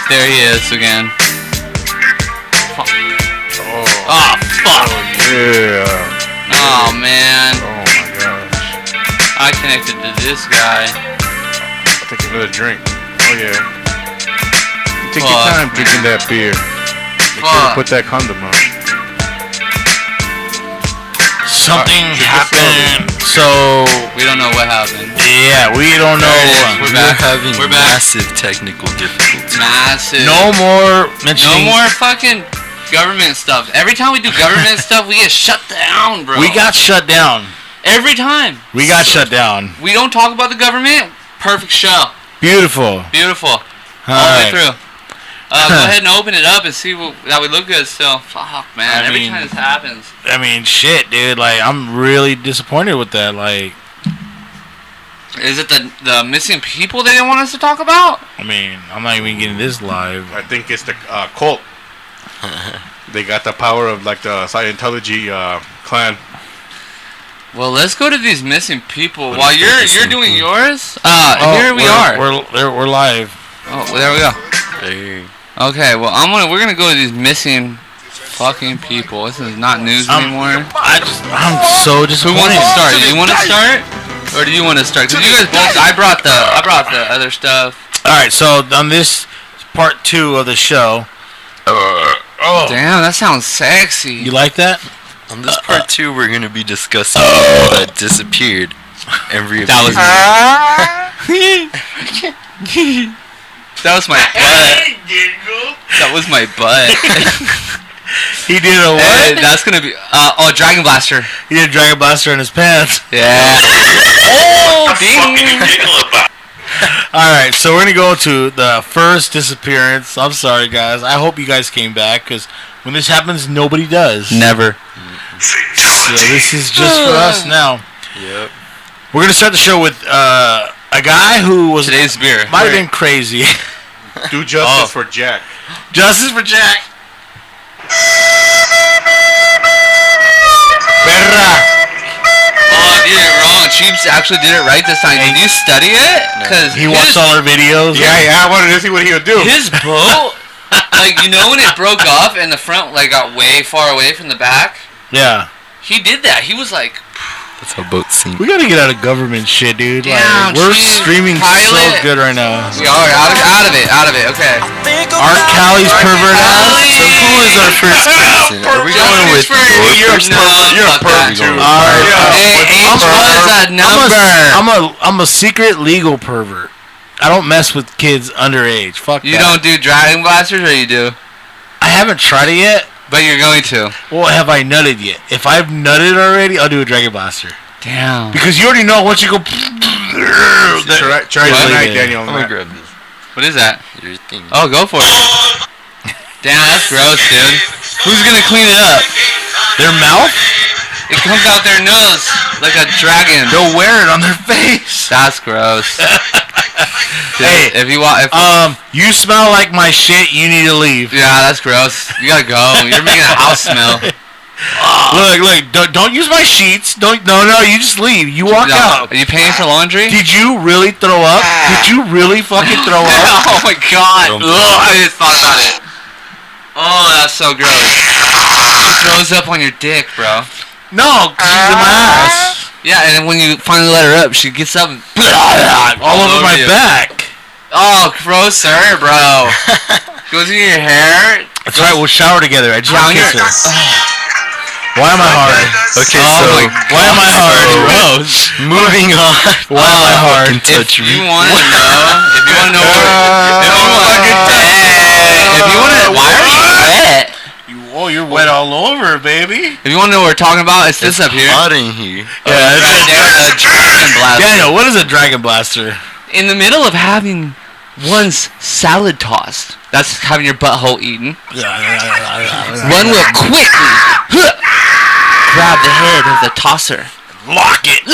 There he is again. Fuck. Oh, fuck. Yeah. Oh, man. Oh my gosh. I connected to this guy. I'll take another drink. Oh yeah. You take your Fuck, time drinking man. that beer. Make sure Fuck. to put that condom on. Something happened. So We don't know what happened. yeah, we don't know. There it is. We're back. having We're back. massive technical difficulties. Massive. No more No mentioning. more fucking government stuff. Every time we do government stuff, we get shut down, bro. We got shut down. Every time. We got shut down. We don't talk about the government. Perfect show. Beautiful. Beautiful. All the way Alright. through. Go ahead and open it up and see that we look good still. Fuck, man. Every time this happens. I mean, shit, dude. Like, I'm really disappointed with that. Like, Is it the missing people they didn't want us to talk about? I mean, I'm not even getting this live. I think it's the cult. They got the power of like the Scientology clan. Well, let's go to these missing people. What While is that you're missing doing people? yours, here we are. We're live. Oh, there we go. Hey. Okay, well, we're gonna go to these missing fucking people. This is not news anymore. I'm so Who disappointed. wants to start? Do you want to start, or do you want to start? Because you guys both. I brought the other stuff. All right, so on this part 2 of the show. Oh, Damn, that sounds sexy. you like that? On this part 2, we're going to be discussing people that disappeared and reappeared. That was my butt. That was my butt. He did a what? Hey, that's gonna be Dragon Blaster. He did a Dragon Blaster in his pants. Yeah. Oh, ding. Alright, so we're going to go to the first disappearance. I'm sorry, guys. I hope you guys came back, because when this happens, nobody does. Never. So this is just for us now. Yep. We're going to start the show with a guy who was Today's beer. might have been crazy. Do justice for Jack. Justice for Jack. Perra. Oh, I did it wrong. Cheeps actually did it right this time. Did you study it? Because He watched all our videos. Yeah, I wanted to see what he would do. his boat, like, you know when it broke off and the front like got way far away from the back? Yeah. He did that. He was like, That's how boats sink. We gotta get out of government shit, dude. Damn, Like, we're geez, streaming so pilot. good right now. we are out of it. Okay. Art Callie's pervert ass. So who is our first person? Are we going with Justice for your you. first? No, You're a fuck pervert that. too. Alright. Hey, H was a number. I'm a secret legal pervert. I don't mess with kids underage. Fuck You that. don't do Dragon Blasters, or you do? I haven't tried it yet. But you're going to. Well, have I nutted yet? If I've nutted already, I'll do a Dragon Blaster. Damn. Because you already know once you go. Try it What? tonight, Daniel. I'm gonna grab this. What is that? Your thing. Oh, go for it. Damn, that's gross, dude. Who's gonna clean it up? Their mouth? It comes out their nose like a dragon. They'll wear it on their face. That's gross. Dude, Hey, if you want, you smell like my shit. You need to leave. yeah, that's gross. You gotta go. You're making a house smell. Look, don't use my sheets. No, you just leave. You walk No, out. Are you paying for laundry? Did you really throw up? Did you really fucking throw up? Oh my god. Don't- Ugh, I just thought about it. Oh, that's so gross. She throws up on your dick, bro. No, 'cause she's in my ass. Yeah, and then when you finally let her up, she gets up and All over my you. back. Oh, grosser, bro. Goes in your hair. That's right, we'll shower together. I just want to Down kiss your- her. Why am I hard? Okay, Oh so my Why am I hard? Gross. moving on. Why am I hard? Fucking touch If me. you want to know, if you want to know, if you want to, why are you wet? You're wet all over, baby. If you want to know what we're talking about, it's this up here. Hot in here. Yeah, Right there, a dragon blaster. Daniel, what is a Dragon Blaster? In the middle of having one's salad tossed, that's having your butthole eaten. One will quickly grab the head of the tosser, Lock it.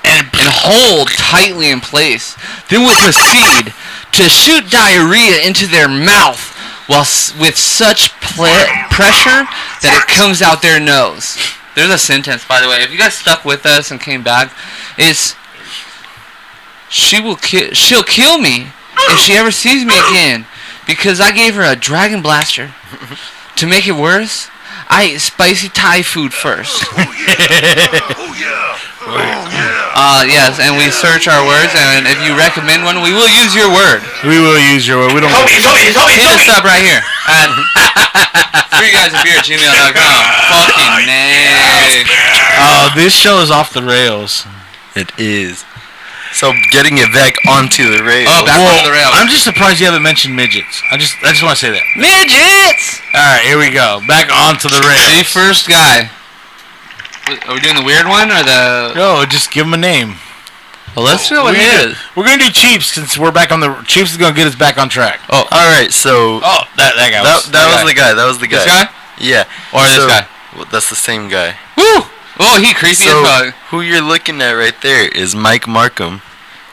and hold tightly in place. Then will proceed to shoot diarrhea into their mouth with such pressure that it comes out their nose. There's a sentence, by the way. If you guys stuck with us and came back, it's she'll kill me if she ever sees me again, because I gave her a dragon blaster. To make it worse, I ate spicy Thai food first. Yes, and we search our words, and if you recommend one, we will use your word. We will use your word. We don't. Hit us up right here at freeguysofbeer@gmail.com. Fucking nay. Oh, this show is off the rails. It is. So getting it back onto the rails. Oh, back onto the rails. I'm just surprised you haven't mentioned midgets. I just want to say that. Midgets! All right, here we go. Back onto the rails. The first guy. Are we doing the weird one or the... Yo, just give him a name. Well, let's go with his. We're gonna do Chiefs since we're back on the. Chiefs is gonna get us back on track. Oh, all right. So that guy. That was the guy. That was the guy. This guy? Yeah. Or this guy? Well, that's the same guy. Woo! Oh, he creepy as fuck. Who you're looking at right there is Mike Markham.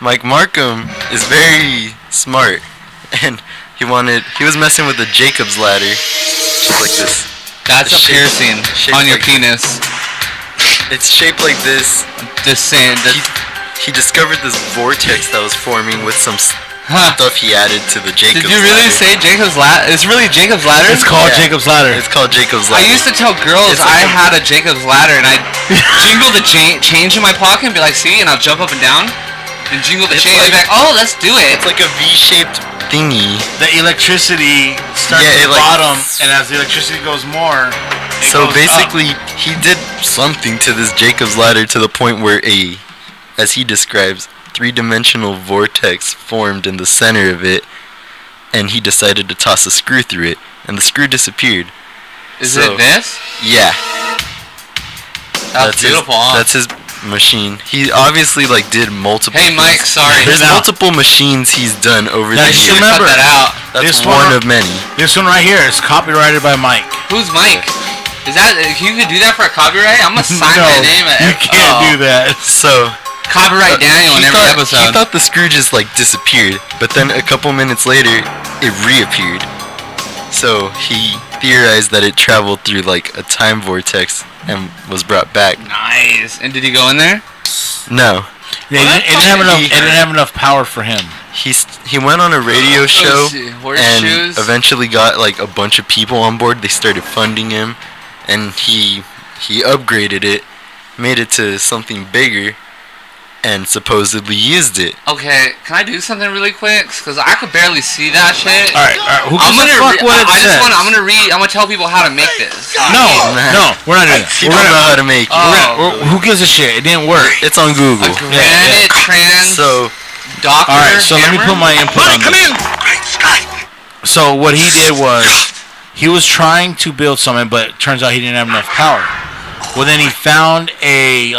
Mike Markham is very smart, and he was messing with the Jacob's ladder, just like this. That's a piercing on your penis. It's shaped like this. Just saying. He discovered this vortex that was forming with some stuff he added to the Jacob's ladder. Did you really say Jacob's ladder? It's really Jacob's ladder? It's called Jacob's ladder. It's called Jacob's ladder. I used to tell girls I had a Jacob's ladder, and I'd jingle the change in my pocket and be like, see, and I'll jump up and down and jingle the change and be like, oh, let's do it. It's like a V-shaped thingy. The electricity starts at the bottom, and as the electricity goes more, so basically, he did something to this Jacob's ladder to the point where as he describes, 3-dimensional vortex formed in the center of it, and he decided to toss a screw through it, and the screw disappeared. Is it this? Yeah. That's beautiful. That's his machine. He obviously did multiple. Hey, Mike, sorry. There's multiple machines he's done over the years. Just remember cut that out. That's one of many. This one right here is copyrighted by Mike. Who's Mike? Is that you could do that for a copyright? I'm gonna sign my name. You can't do that. So copyright Daniel in every episode. He thought the screw just disappeared, but then a couple minutes later, it reappeared. So he theorized that it traveled through a time vortex and was brought back. Nice. And did he go in there? No. It didn't have enough power for him. He went on a radio show and shoes. eventually got a bunch of people on board. They started funding him, and he upgraded it, made it to something bigger, and supposedly used it. Okay, can I do something really quick? Because I could barely see that shit. All right. Who gives a fuck what it says? I'm gonna read. I'm gonna tell people how to make this. No, we're not doing that. He don't know how to make it. Who gives a shit? It didn't work. It's on Google. A granite trans. So, doctor. All right. So let me put my input on this. Come in. So what he did was he was trying to build something, but it turns out he didn't have enough power. Well, then he found a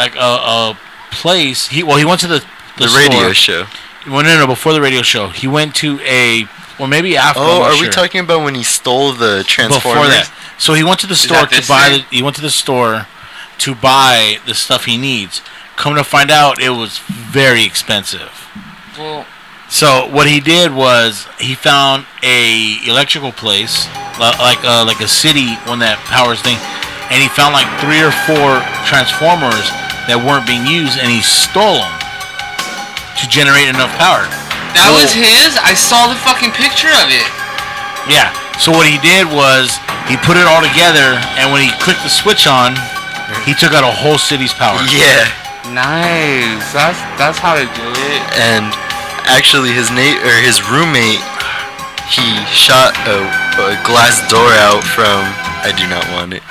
place. He went to the radio show. Well, no, before the radio show, he went to maybe after. Oh, are we talking about when he stole the Transformers? Before that. So he went to the store to buy. He went to the store to buy the stuff he needs. Come to find out, it was very expensive. Well. So what he did was he found a electrical place, like a city one that powers thing, and he found 3 or 4 transformers that weren't being used, and he stole them to generate enough power. That was his? I saw the fucking picture of it. Yeah. So what he did was he put it all together, and when he clicked the switch on, he took out a whole city's power. Yeah. Nice. That's how to do it. And actually, his roommate, he shot a glass door out from. I do not want it.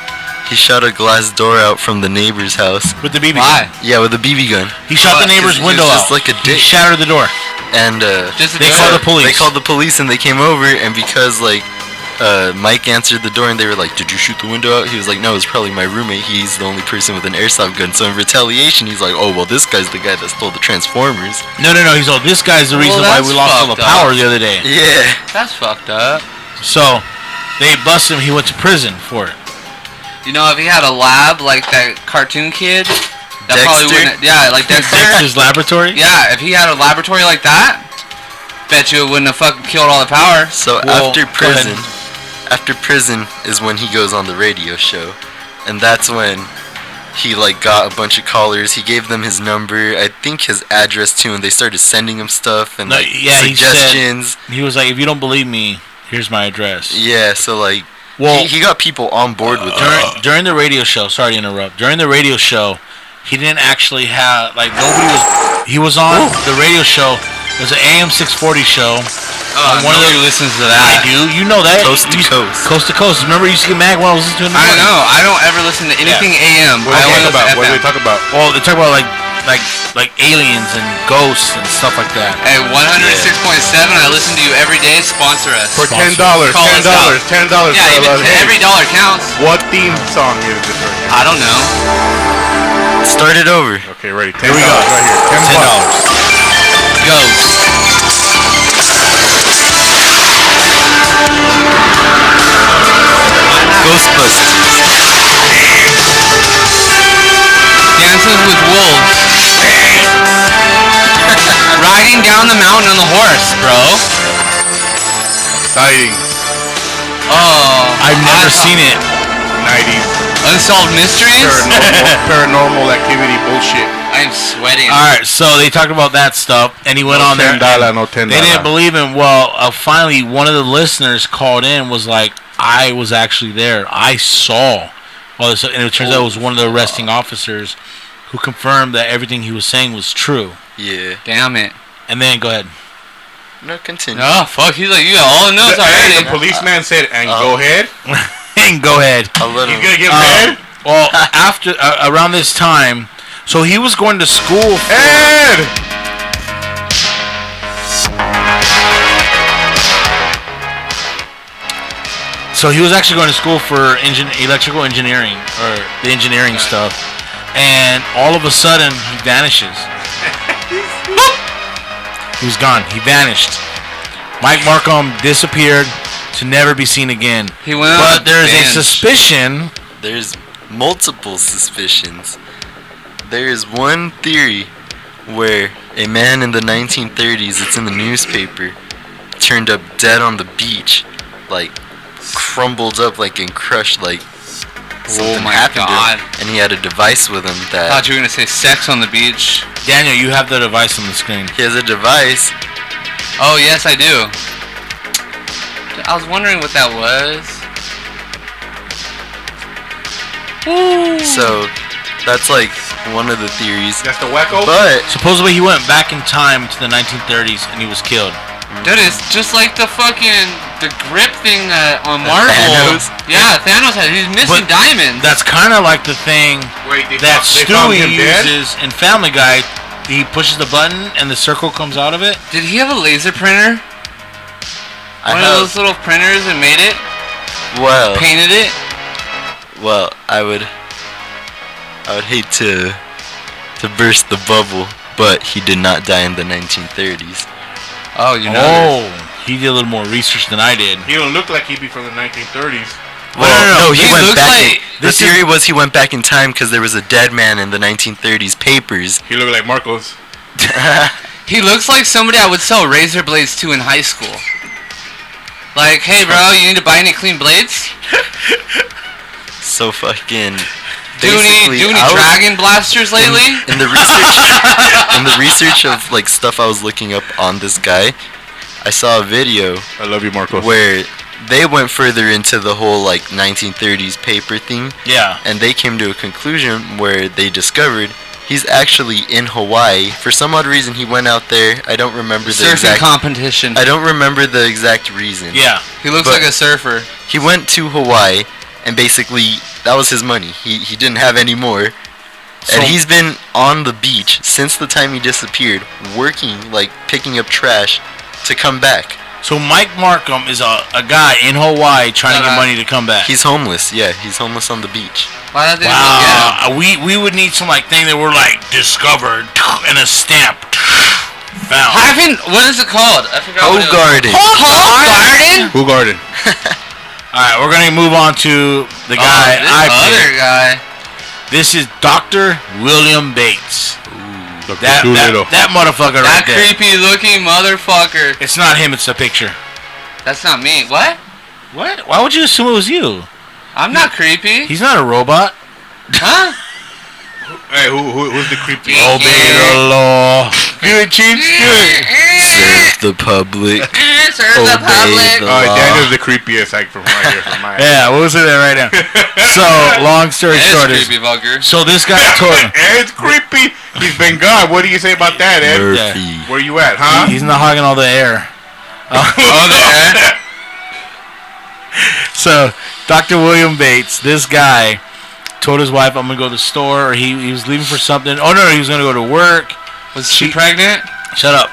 He shot a glass door out from the neighbor's house. With the BB gun? Yeah, with the BB gun. He shot the neighbor's window out. Just like a dick. He shattered the door. And they called the police. They called the police and they came over, and because Mike answered the door and they were like, "Did you shoot the window out?" He was like, "No, it's probably my roommate. He's the only person with an airsoft gun." So in retaliation, he's like, "Oh, well, this guy's the guy that stole the Transformers." No. He's like, this guy's the reason why we lost all the power the other day. Yeah. That's fucked up. So they busted him. He went to prison for it. You know, if he had a lab like that cartoon kid, that Dexter? probably wouldn't. Yeah, like Dexter. Dexter's laboratory? Yeah, if he had a laboratory like that, bet you it wouldn't have fucking killed all the power. So after prison is when he goes on the radio show, and that's when he got a bunch of callers. He gave them his number, I think his address too, and they started sending him stuff and suggestions. He was like, "If you don't believe me, Here's my address. Yeah, so like, Well, he got people on board with that. during the radio show, sorry to interrupt. During the radio show, he didn't actually have he was on the radio show. It was an AM 640 show. Nobody listens to that. I do. You know that. Coast to coast. Coast to coast. Remember, you used to get mad when I was listening to it. I know. I don't ever listen to anything AM. What do we talk about? Well, they talk about like aliens and ghosts and stuff like that. Hey, 106.7. I listen to you every day. Sponsor us. For $10, Call us out. $10. Yeah, every dollar counts. What theme song is this right here? I don't know. Start it over. Okay, ready. $10 Here we go. right here. $10. Ghost. Ghostbusters. Dances with wolves. Riding down the mountain on the horse, bro. Sightings. Oh. I've never seen it. 90s. Unsolved mysteries? Paranormal activity bullshit. I'm sweating. Alright, so they talked about that stuff, and he went on there. $10. They didn't believe him. Well, finally, one of the listeners called in, was like, I was actually there. I saw all this, and it turns out it was one of the arresting officers who confirmed that everything he was saying was true. Yeah. Damn it. And then, go ahead. No, continue. Oh, fuck. He's like, you got all the notes already. The policeman said, and go ahead. And go ahead. A little. He's gonna get mad? Well, after around this time, so he was going to school. Ed! So he was actually going to school for electrical engineering, or the engineering stuff, and all of a sudden he vanishes. He was gone. He vanished. Mike Markham disappeared to never be seen again. He went on But a there is a binge. suspicion. There's multiple suspicions. There is one theory where a man in the 1930s, it's in the newspaper, turned up dead on the beach, like crumbled up, like and crushed, like something my happened God. to him, and he had a device with him I that thought you were going to say sex on the beach. Daniel, you have the device on the screen. he has a device. Oh, yes, I do. I was wondering what that was. So that's like one of the theories. That's the wacko? But Supposedly he went back in time to the 1930s and he was killed. Dude, it's just like the grip thing on Marvel. Thanos? Yeah, Thanos had. He's missing But diamonds. That's kind of like the thing Wait, that they found Stewie him dead? uses in Family Guy. He pushes the button and the circle comes out of it. Did he have a laser printer? I One of those have, little printers and made it? Painted it? well, I would hate to burst the bubble, but he did not die in the 1930s. Oh, you know. Oh, he did a little more research than I did. He don't look like he'd be from the 1930s. Well, no, he went looks back. like- The theory was he went back in time because there was a dead man in the 1930s papers. He looked like Marcos. He looks like somebody I would sell razor blades to in high school. Like, hey, bro, you need to buy any clean blades? So fucking. Do any dragon blasters lately? In the research of like stuff I was looking up on this guy, I saw a video I love you, Marcos. where they went further into the whole like 1930s paper thing, Yeah. and they came to a conclusion where they discovered he's actually in Hawaii. For some odd reason, he went out there. I don't remember the Surfing exact. competition. I don't remember the exact reason. Yeah. He looks but- like a surfer. He went to Hawaii, and basically that was his money. He didn't have any more. So- And he's been on the beach since the time he disappeared, working, like picking up trash to come back. So Mike Markham is a guy in Hawaii trying to get money to come back. He's homeless. Yeah, he's homeless on the beach. Why don't they just go get him? We would need some like thing that we're like discovered and a stamp found. What is it called? I forgot what it was. Garden. Garden? Who guarded? All right, we're gonna move on to the guy this I other picked. guy. This is Dr. William Bates. Dr. That Doolittle. motherfucker right That there. creepy looking motherfucker. It's not him. It's a picture. That's not me. What? What? Why would you assume it was you? I'm not creepy. He's not a robot. Huh? Hey, who's the creepy? Obey the law. Serve the public. serve the Obey public. the Alright, law. Daniel's the creepiest like from right here from my Yeah, we'll say that right now. So, long story It's short is, creepy, Vulgar. so this guy told him Ed's creepy. He's been gone. What do you say about that, Ed? Murphy. Where you at, huh? he's not hogging all the air. Oh, there. So, Dr. William Bates, this guy, told his wife, I'm going to go to the store, or he was leaving for something. Oh, no, he was going to go to work. Was she pregnant? Shut up.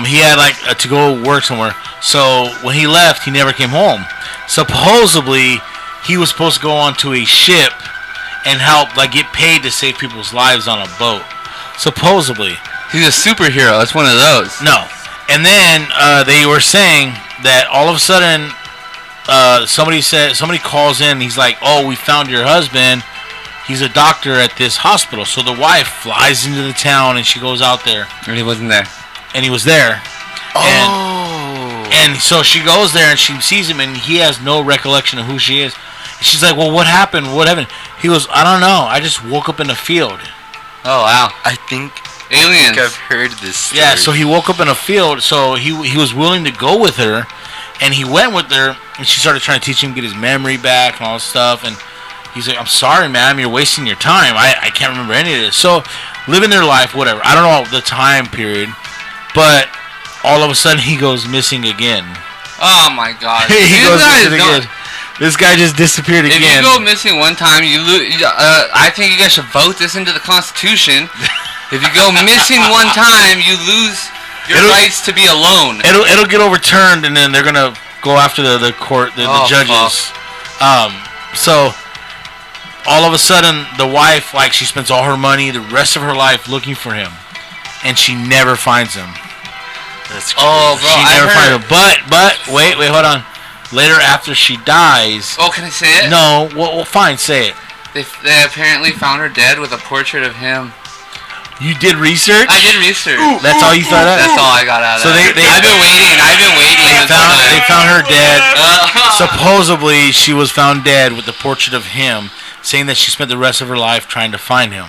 He had, to go work somewhere. So, when he left, he never came home. Supposedly, he was supposed to go onto a ship and help, get paid to save people's lives on a boat. Supposedly. He's a superhero. That's one of those. No. And then they were saying that all of a sudden somebody calls in. He's like, "Oh, we found your husband. He's a doctor at this hospital." So the wife flies into the town and she goes out there. And he wasn't there. And he was there. Oh. And so she goes there and she sees him and he has no recollection of who she is. And she's like, "Well, what happened? What happened?" He goes, "I don't know. I just woke up in a field." Oh, wow. I think Aliens. I've heard this story. Yeah, so he woke up in a field, so he was willing to go with her, and he went with her, and she started trying to teach him to get his memory back and all this stuff, and he's like, "I'm sorry, ma'am, you're wasting your time. I can't remember any of this." So, living their life, whatever. I don't know the time period, but all of a sudden he goes missing again. Oh, my God. He You goes guys missing don't- again. This guy just disappeared If again. you go missing one time, you lose. I think you guys should vote this into the Constitution. If you go missing one time, you lose your rights to be alone. It'll get overturned, and then they're gonna go after the court, the judges. So all of a sudden, the wife, she spends all her money, the rest of her life, looking for him, and she never finds him. That's crazy. Oh, bro, She I never heard. finds him. But wait, hold on. Later, after she dies. Oh, can I say it? No, well, fine, say it. They apparently found her dead with a portrait of him. You did research? I did research. That's all you thought of? That's all I got out of So it. they- I've been waiting. They found her dead. Uh, Supposedly, she was found dead with the portrait of him, saying that she spent the rest of her life trying to find him.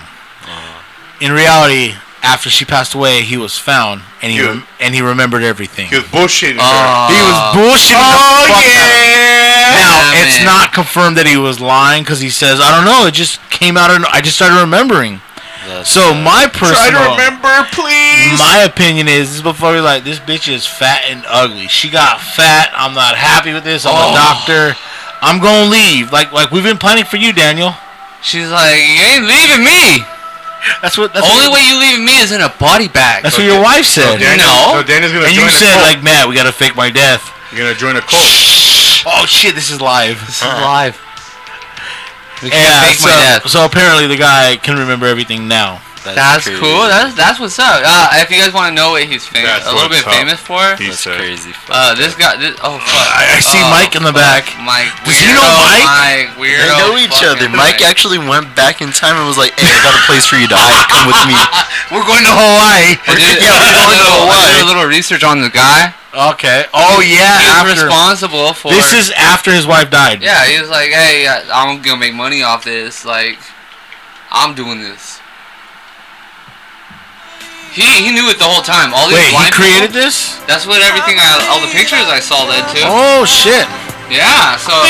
In reality, after she passed away, he was found, and he remembered everything. He was bullshitting. He was bullshitting the fuck out of her. Now, Yeah, it's man. not confirmed that he was lying because he says, "I don't know, it just came out, and I just started remembering." So my Try personal, to remember, please. my opinion is before we this bitch is fat and ugly. She got fat. I'm not happy with this. I'm a doctor. I'm gonna leave. Like we've been planning for you, Daniel. She's like, "You ain't leaving me. That's what. Only way you leaving me is in a body bag." That's what your wife said. No. So Daniel's gonna And join you a said cult. like, "Matt, we gotta fake my death." You're gonna join a cult. Oh shit, this is live. This is live. We can't fake my death. So apparently the guy can remember everything now. That's crazy. cool. That's what's up. If you guys want to know what he's That's a little bit what's up. famous for, He That's said. crazy. this guy. Oh fuck! I see Mike in the back. Mike. Does Weirdo, he know Mike? Mike weirdo. They know each other. fucking Mike actually went back in time and was like, "Hey, I got a place for you to hide. Come with me." We're going to Hawaii. I did, Yeah, we're going to I Hawaii. did a little research on the guy. Okay. Oh yeah. He was After responsible for. this is after his wife died. Yeah, he was like, "Hey, I'm gonna make money off this. Like, I'm doing this." He knew it the whole time. All these Wait, he blind created people, this? That's what all the pictures I saw led to. Oh shit. Yeah, so. Oh,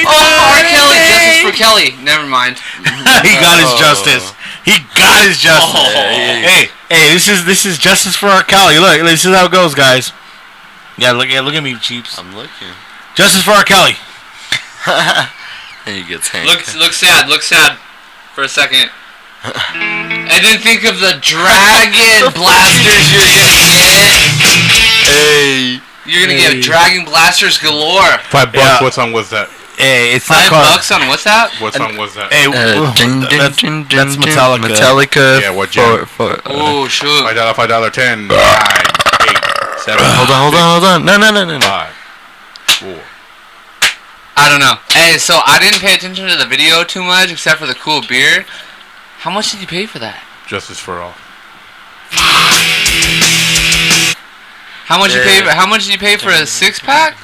R. Kelly, justice for Kelly. Never mind. He got his justice. He got his justice. Oh. Hey, this is justice for R. Kelly. Look, this is how it goes, guys. Yeah, look at me, cheaps. I'm looking. Justice for R. Kelly. And he gets hanged. Look sad for a second. And then think of the dragon blasters you're gonna get. Hey. You're gonna get dragon blasters galore. $5. Yeah. What song was that? Hey, it's not $5 on what's that? What song was that? Hey, that's Metallica. Metallica. Yeah, what jam? Oh shoot. $5, $5, 10, 9, 8, 7. Hold on. No. 5, 4. I don't know. Hey, so I didn't pay attention to the video too much except for the cool beer. How much did you pay for that? Justice for all. How much did you pay for a 6-pack?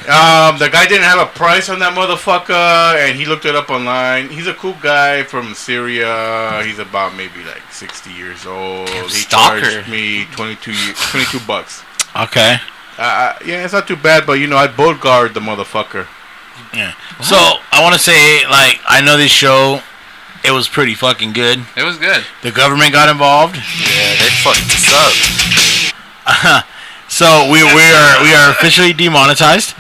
The guy didn't have a price on that motherfucker, and he looked it up online. He's a cool guy from Syria. He's about maybe like 60 years old. He stalker. charged me $22. Okay. Yeah, it's not too bad, but you know, I bolt guard the motherfucker. Yeah. So I want to say, like, I know this show. It was pretty fucking good. It was good. The government got involved. Yeah, they fucked us up. So we are officially demonetized.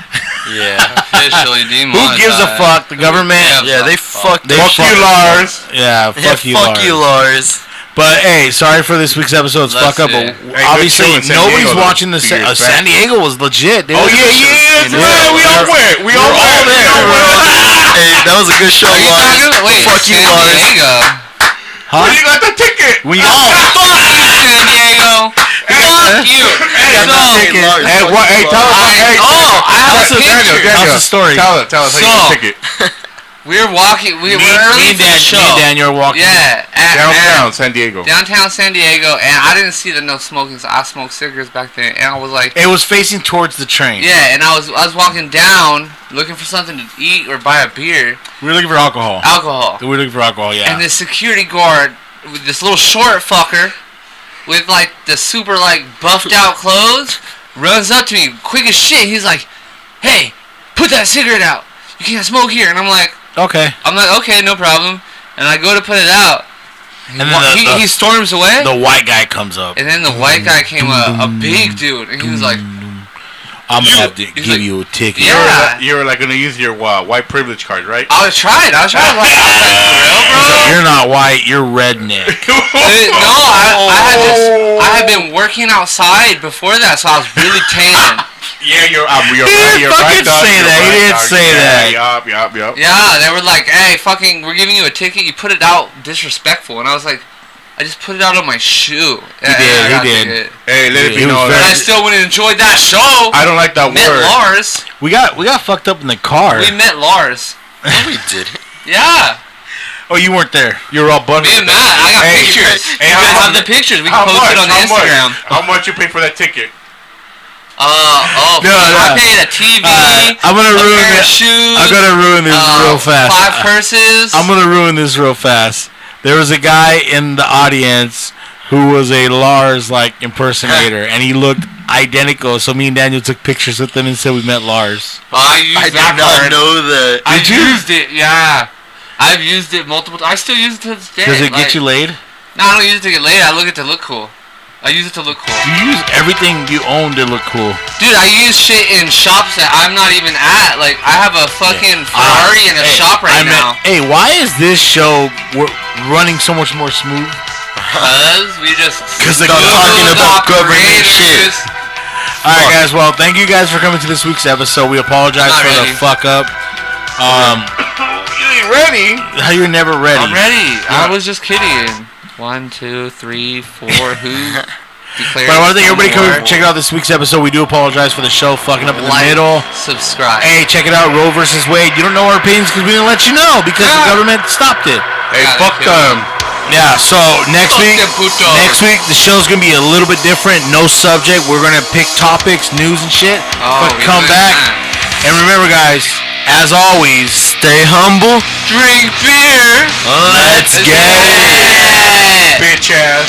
Yeah. Officially Who demonetized. gives a fuck? The government. Yeah, they fucked. Fuck you, Lars. Yeah, fuck you, Lars. But hey, sorry for this week's episode's Let's fuck up. see. But Hey, obviously good show in San nobody's Diego, watching the. 2 years back. San Diego was legit, dude. Oh yeah, that's right. We all went. We all all went. there. Hey, that was a good show, Are you Lars. talking? Wait, Fuck you, San Lars. Diego. Huh? Where you got the ticket? When you, Fuck you, San Diego. Fuck you. Hey, So, Hey, what? Hey, tell us. Hey, I have a Daniel, picture. Tell us the story. Tell us how you got the ticket. We were walking. We were me early and for the show. Daniel were walking. Yeah, Downtown San Diego. downtown San Diego, and I didn't see the no smoking, so I smoked cigarettes back then, and I was like, It was facing towards the train. yeah, and I was walking down looking for something to eat or buy a beer, We were looking for alcohol. alcohol, We were looking for alcohol. Yeah. and the security guard, with this little short fucker, with like the super like buffed out clothes, runs up to me quick as shit. He's like, "Hey, put that cigarette out. You can't smoke here." And I'm like, okay. okay, no problem. And I go to put it out. And then He storms away. the white guy comes up. And then the white guy came up, a big dude, and he was like, I'm gonna have to he's give like, you a ticket. Yeah. You were like gonna use your white privilege card, right? I was trying. Like, for real, bro? You're not white. You're redneck. No, I had been working outside before that, so I was really tan. Yeah, you're He right. didn't You're fucking right, dog. say You're that. He right, didn't dog. say that. Yup. Yeah, they were like, "Hey, fucking, we're giving you a ticket. You put it out disrespectful," and I was like, "I just put it out on my shoe." He did. Hey, let it be He was known But I that still went and enjoyed that show. I don't like that Met word. Lars. We got fucked up in the car. We met Lars. No, we didn't. Yeah. Oh, you weren't there. You were all bundled. Me and Matt, I got Hey, pictures. hey, You how guys have much- the pictures. We How can post it on much? Instagram. How much you pay for that ticket? No. I paid a TV. I'm gonna a ruin pair of it. shoes. I'm gonna ruin this real fast. 5 purses. I'm gonna ruin this real fast. There was a guy in the audience who was a Lars like impersonator, and he looked identical. So me and Daniel took pictures with him and said we met Lars. I used I did that not card. know that. I used it. Yeah. I've used it multiple times. I still use it to this day. Does it get you laid? No, I don't use it to get laid. I look at it to look cool. I use it to look cool. You use everything you own to look cool. Dude, I use shit in shops that I'm not even at. Like, I have a fucking Ferrari in a shop right now. Hey, why is this show running so much more smooth? Because we just... 'Cause they're smooth talking about government shit. operators. Alright guys, well thank you guys for coming to this week's episode. We apologize I'm not for ready. the fuck up. You ain't ready. How you're never ready. I'm ready. I was just kidding. 1, 2, 3, 4. Who declares? But I want to thank everybody war? coming check out this week's episode. We do apologize for the show fucking up in the Like, middle. subscribe. Hey, check it out, Roe Vs Wade. You don't know our opinions because we didn't let you know because the government stopped it. Hey, Yeah, fuck they killed them. Yeah, so next Fuck week, them putos. next week the show's gonna be a little bit different. No subject. We're gonna pick topics, news and shit. Oh, but we come did back that. and remember, guys. As always, Stay humble. Drink beer. Let's get it. it. Bitch ass.